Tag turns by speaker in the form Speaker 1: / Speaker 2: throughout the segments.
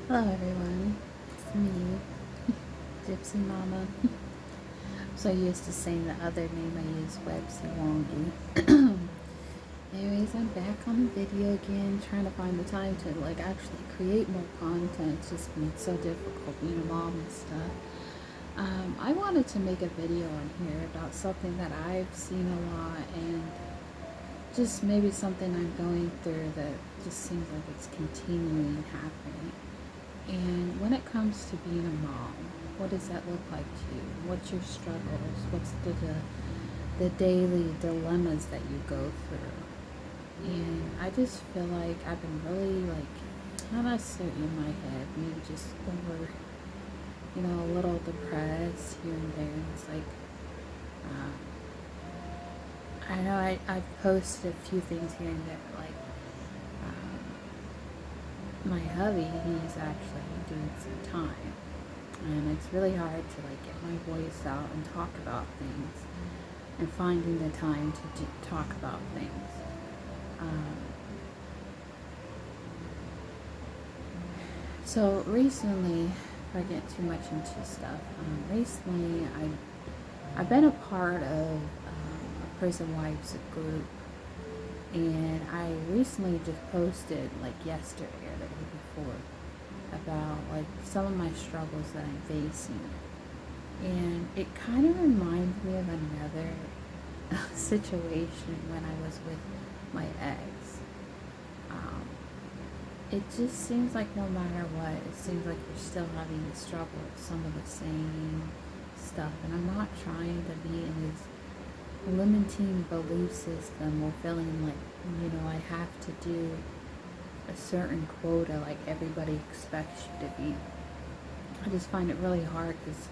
Speaker 1: Hello everyone, it's me, Gypsy Mama. I'm so used to saying the other name I use, Websy Wongy. Anyways, I'm back on the video again, trying to find the time to actually create more content. It's just been so difficult being a mom and stuff. I wanted to make a video on here about something that I've seen a lot and just maybe something I'm going through that just seems like it's continuing happening. And when it comes to being a mom, what does that look like to you? What's your struggles? What's the daily dilemmas that you go through? And I just feel like I've been really not necessarily in my head, maybe just over, a little depressed here and there. It's like, I know I've posted a few things here and there, my hubby, he's actually doing some time. And it's really hard to get my voice out and talk about things and finding the time to talk about things. Um, so recently, if I get too much into stuff, recently I've been a part of a prison wives group, and I recently just posted yesterday or the day before about some of my struggles that I'm facing. And it kind of reminds me of another situation when I was with my ex. Um, it just seems like no matter what, it seems like we're still having to struggle with some of the same stuff. And I'm not trying to be in this limiting belief system or feeling like, I have to do a certain quota like everybody expects you to be. I just find it really hard because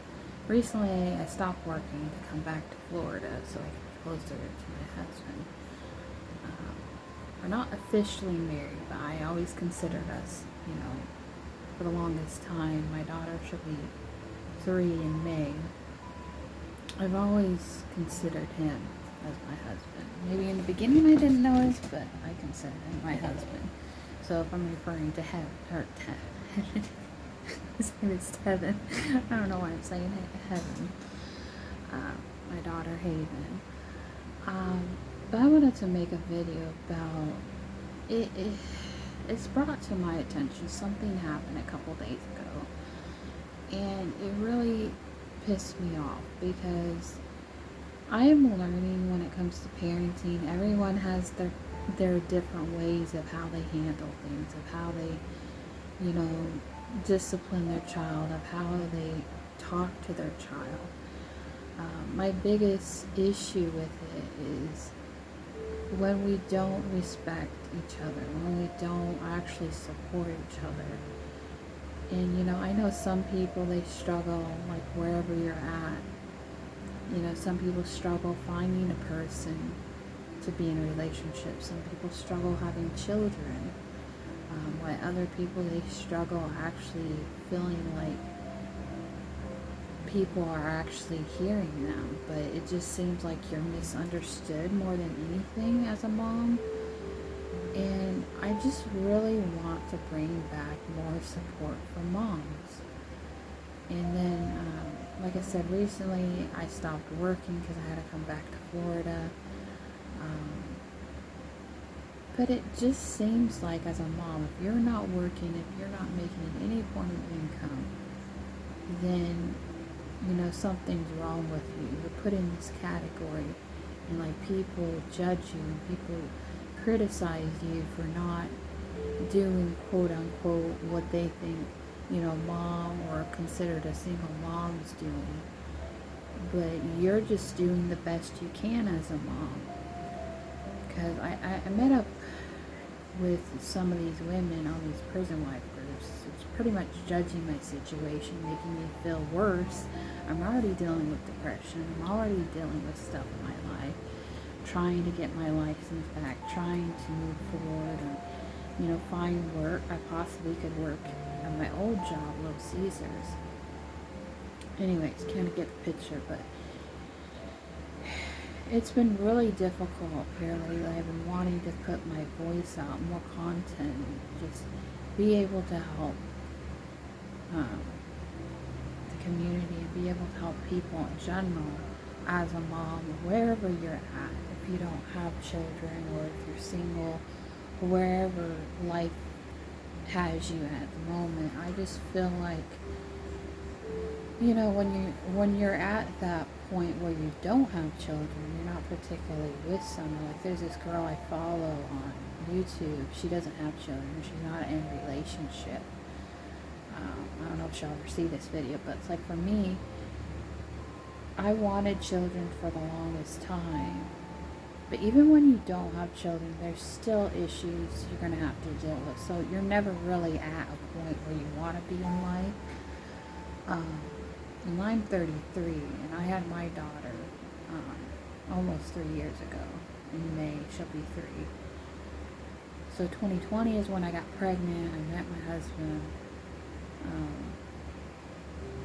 Speaker 1: recently I stopped working to come back to Florida so I could be closer to my husband. We're not officially married, but I always considered us, for the longest time. My daughter should be 3 in May. I've always considered him as my husband. Maybe in the beginning I didn't know this, but I considered him my husband. So if I'm referring to heaven, or his name is Tevin. I don't know why I'm saying heaven. My daughter Haven. But I wanted to make a video about it. It's brought to my attention something happened a couple days ago, and it really pissed me off because I am learning when it comes to parenting. Everyone has their different ways of how they handle things, of how they, discipline their child, of how they talk to their child. My biggest issue with it is when we don't respect each other, when we don't actually support each other. And I know some people, they struggle wherever you're at. Some people struggle finding a person to be in a relationship. Some people struggle having children. While other people, they struggle actually feeling like people are actually hearing them. But it just seems like you're misunderstood more than anything as a mom. And I just really want to bring back more support for moms. And then, like I said, recently I stopped working because I had to come back to Florida. But it just seems like as a mom, if you're not working, if you're not making any form of income, then, something's wrong with you. You're put in this category, and people judge you, people criticize you for not doing quote unquote what they think, mom or considered a single mom is doing. But you're just doing the best you can as a mom. Because I met up with some of these women on these prison wife groups. It's pretty much judging my situation, making me feel worse. I'm already dealing with depression. I'm already dealing with stuff in my life. Trying to get my license back, trying to move forward and, find work. I possibly could work at my old job, Little Caesars. Anyways, kind of get the picture, but it's been really difficult here lately. I've been wanting to put my voice out, more content, just be able to help um, the community and be able to help people in general as a mom, wherever you're at. If you don't have children or if you're single, wherever life has you at the moment, I just feel like, when you're at that point where you don't have children, you're not particularly with someone. Like there's this girl I follow on YouTube. She doesn't have children. She's not in a relationship. I don't know if she'll ever see this video, but it's like for me, I wanted children for the longest time. But even when you don't have children, there's still issues you're going to have to deal with. So you're never really at a point where you want to be in life. And I'm 33, and I had my daughter almost 3 years ago. In May, she'll be 3. So 2020 is when I got pregnant. I met my husband,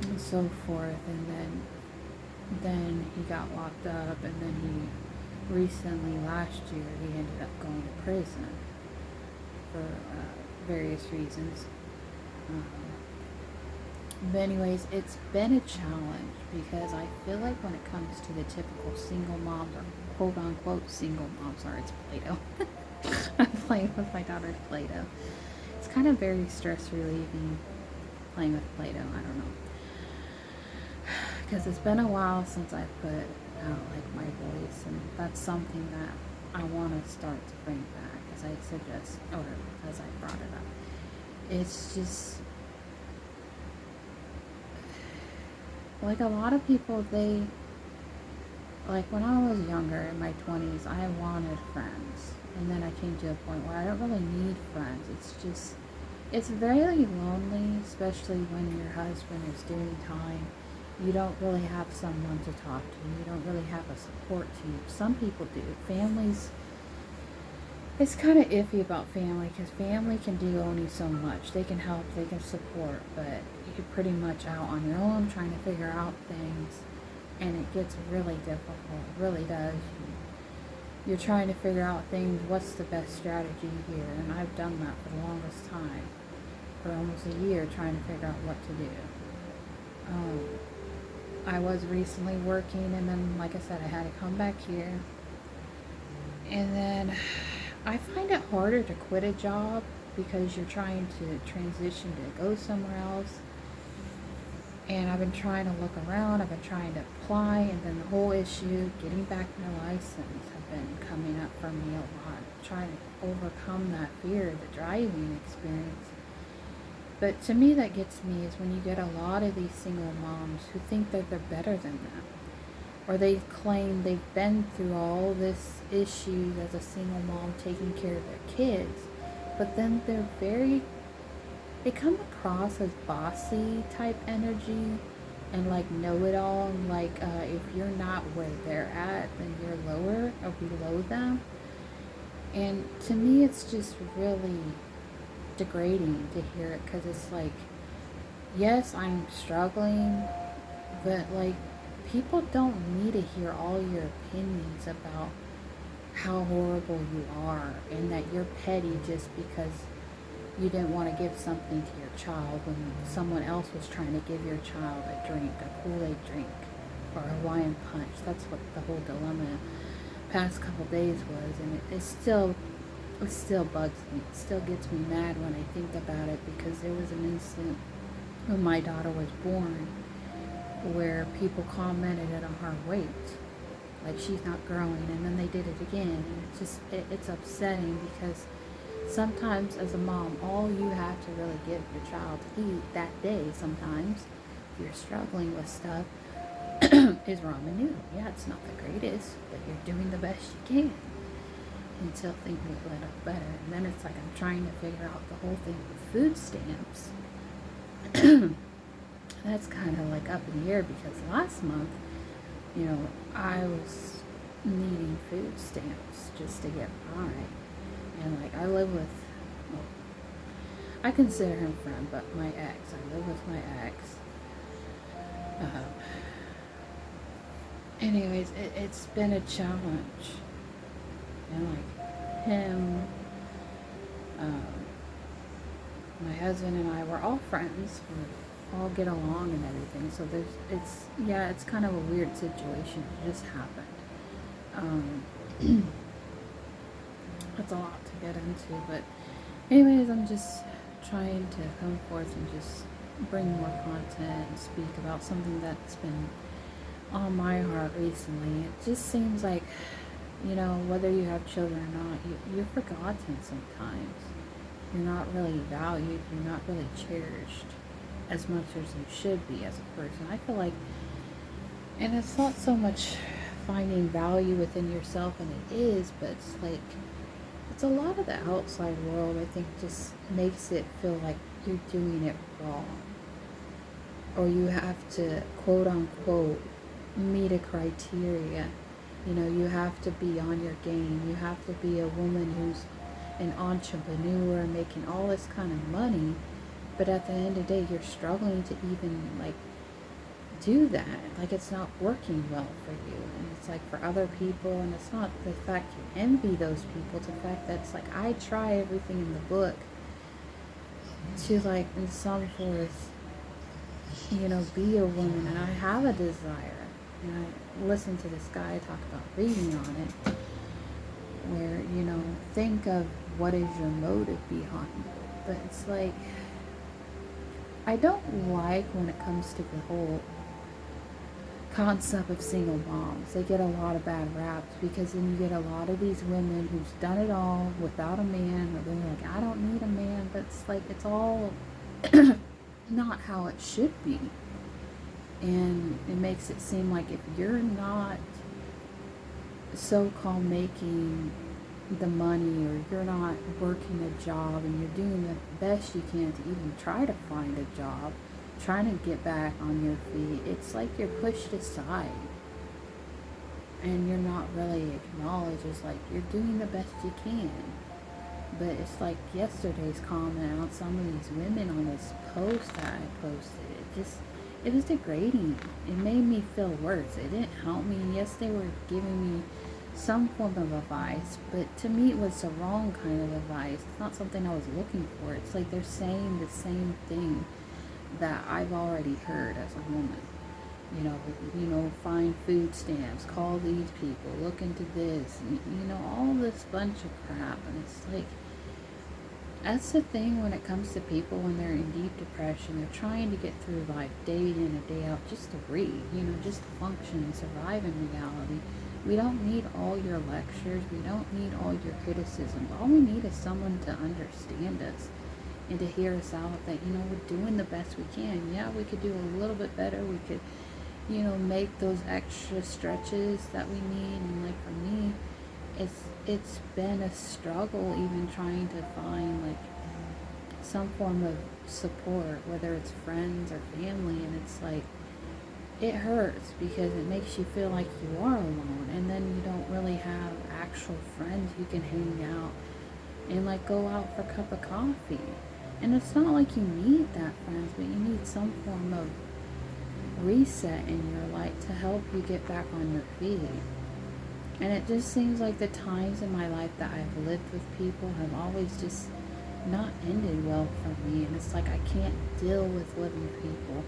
Speaker 1: and so forth. And then he got locked up, and then he recently, last year, he ended up going to prison for various reasons. But anyways, it's been a challenge because I feel like when it comes to the typical single mom or quote unquote single mom, sorry, it's Play-Doh. I'm playing with my daughter's Play-Doh. It's kind of very stress relieving playing with Play-Doh, I don't know. Because it's been a while since I put out like my voice, and that's something that I want to start to bring back as I suggest, or as I brought it up. It's just like a lot of people, like when I was younger in my 20s, I wanted friends. And then I came to a point where I don't really need friends. It's very lonely, especially when your husband is doing time. You don't really have someone to talk to. You don't really have a support team. Some people do. Families, it's kind of iffy about family because family can do only so much. They can help, they can support, but you're pretty much out on your own trying to figure out things, and it gets really difficult. It really does. You're trying to figure out things, what's the best strategy here, and I've done that for the longest time, for almost a year, trying to figure out what to do. I was recently working, and then, like I said, I had to come back here, and then I find it harder to quit a job because you're trying to transition to go somewhere else. And I've been trying to look around, I've been trying to apply, and then the whole issue, getting back my license, have been coming up for me a lot. Trying to overcome that fear, the driving experience. But to me, that gets me is when you get a lot of these single moms who think that they're better than them. Or they claim they've been through all this issues as a single mom taking care of their kids. But then they come across as bossy type energy and like know-it-all, and like if you're not where they're at, then you're lower or below them. And to me, it's just really degrading to hear it, because it's like, yes, I'm struggling, but like people don't need to hear all your opinions about how horrible you are and that you're petty just because you didn't want to give something to your child when someone else was trying to give your child a drink, a Kool-Aid drink, or a Hawaiian punch. That's what the whole dilemma past couple days was, and it still bugs me. It still gets me mad when I think about it, because there was an incident when my daughter was born where people commented on her weight, like she's not growing, and then they did it again, and it's upsetting, because sometimes as a mom, all you have to really give your child to eat that day, sometimes, if you're struggling with stuff, is ramen noodle. Yeah, it's not the greatest, but you're doing the best you can until things get a little better. And then it's like I'm trying to figure out the whole thing with food stamps. That's kind of like up in the air, because last month, I was needing food stamps just to get by. And like I live with, well, I consider him a friend, but my ex. I live with my ex. Anyways, it's been a challenge. And like him, my husband and I were all friends. all get along and everything. So it's kind of a weird situation. It just happened. Um, That's a lot to get into, but anyways, I'm just trying to come forth and just bring more content and speak about something that's been on my heart recently. It just seems like, whether you have children or not, you're forgotten sometimes. You're not really valued, you're not really cherished as much as you should be as a person. I feel like, and it's not so much finding value within yourself, and it is, but it's like, it's a lot of the outside world, I think, just makes it feel like you're doing it wrong. Or you have to, quote unquote, meet a criteria. You have to be on your game. You have to be a woman who's an entrepreneur making all this kind of money. But at the end of the day, you're struggling to even, like, do that. Like, it's not working well for you. And it's like for other people, and it's not the fact you envy those people, it's the fact that it's like I try everything in the book to, like, in some forth, be a woman, and I have a desire. And I listen to this guy talk about reading on it, where, think of what is your motive behind it. But it's like, I don't like when it comes to the whole concept of single moms. They get a lot of bad raps because then you get a lot of these women who's done it all without a man, or they're like, I don't need a man. But it's like, it's all not how it should be. And it makes it seem like if you're not so-called making the money, or you're not working a job and you're doing the best you can to even try to find a job, trying to get back on your feet, it's like you're pushed aside and you're not really acknowledged. It's like you're doing the best you can. But it's like yesterday's comment on some of these women on this post that I posted, it was degrading. It made me feel worse. It didn't help me. Yes, they were giving me some form of advice, but to me it was the wrong kind of advice. It's not something I was looking for. It's like they're saying the same thing that I've already heard as a woman. Find food stamps, call these people, look into this, all this bunch of crap. And it's like, that's the thing when it comes to people when they're in deep depression. They're trying to get through life day in and day out just to breathe, just to function and survive in reality. We don't need all your lectures. We don't need all your criticism. All we need is someone to understand us and to hear us out, that, we're doing the best we can. Yeah, we could do a little bit better. We could, make those extra stretches that we need. And like for me, it's been a struggle even trying to find, like, some form of support, whether it's friends or family. And it's like, it hurts because it makes you feel like you are alone, and then you don't really have actual friends you can hang out and, like, go out for a cup of coffee. And it's not like you need that, friends, but you need some form of reset in your life to help you get back on your feet. And it just seems like the times in my life that I've lived with people have always just not ended well for me. And it's like I can't deal with living with people,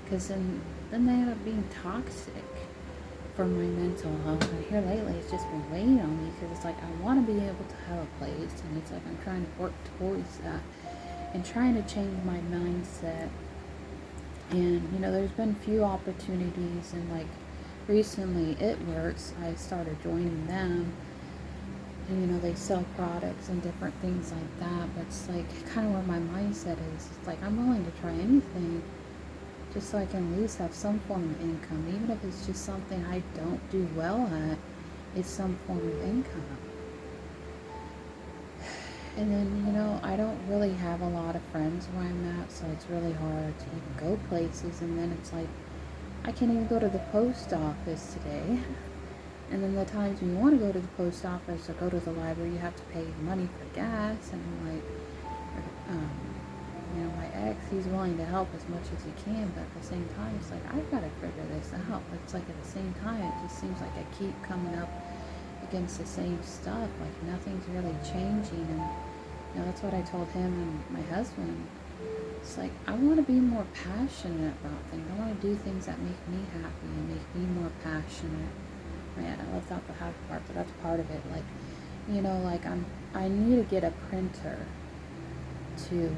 Speaker 1: because then they end up being toxic for my mental health. And here lately it's just been weighing on me, because it's like I want to be able to have a place, and it's like I'm trying to work towards that and trying to change my mindset. And there's been few opportunities, and like recently It Works, I started joining them, and they sell products and different things like that. But it's like kind of where my mindset is. It's like I'm willing to try anything just so I can at least have some form of income, even if it's just something I don't do well at. It's some form of income. And then, I don't really have a lot of friends where I'm at, so it's really hard to even go places. And then it's like, I can't even go to the post office today. And then the times when you want to go to the post office or go to the library, you have to pay money for gas. And I'm like, my ex, he's willing to help as much as he can, but at the same time, it's like, I've got to figure this out. It's like at the same time, it just seems like I keep coming up against the same stuff. Like nothing's really changing. And that's what I told him and my husband. It's like I want to be more passionate about things. I want to do things that make me happy and make me more passionate. Man, I left out the happy part, but that's part of it. Like, like I need to get a printer to.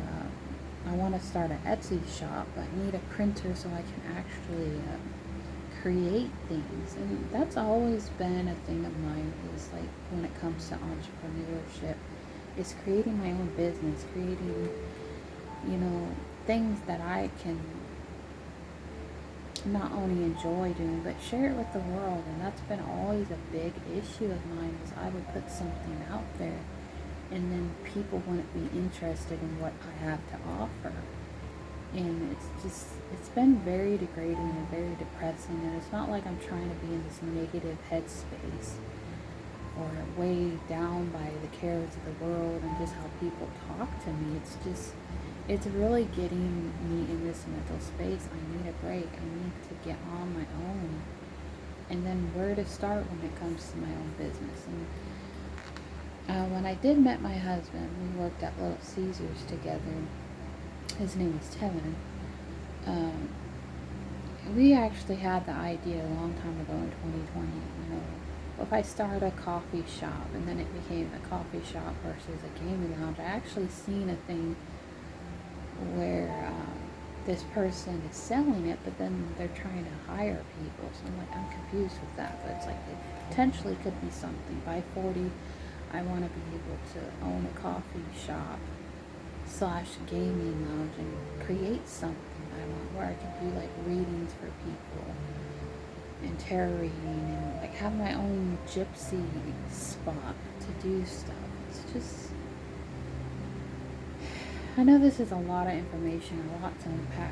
Speaker 1: I want to start an Etsy shop, but I need a printer so I can actually create things, and that's always been a thing of mine. Is like when it comes to entrepreneurship, is creating my own business, creating things that I can not only enjoy doing but share it with the world. And that's been always a big issue of mine, is I would put something out there and then people wouldn't be interested in what I have to offer. And it's been very degrading and very depressing. And it's not like I'm trying to be in this negative headspace or weighed down by the cares of the world and just how people talk to me. It's really getting me in this mental space. I need a break. I need to get on my own. And then where to start when it comes to my own business. And when I did met my husband, we worked at Little Caesars together. His name is Tevin. We actually had the idea a long time ago in 2020, if I start a coffee shop, and then it became a coffee shop versus a gaming lounge. I actually seen a thing where this person is selling it, but then they're trying to hire people. So I'm confused with that. But it's like it potentially could be something. By 40, I want to be able to own a coffee shop / gaming lounge and create something I want, where I can do like readings for people and tarot reading, and like have my own gypsy spot to do stuff. It's just, I know this is a lot of information, a lot to unpack,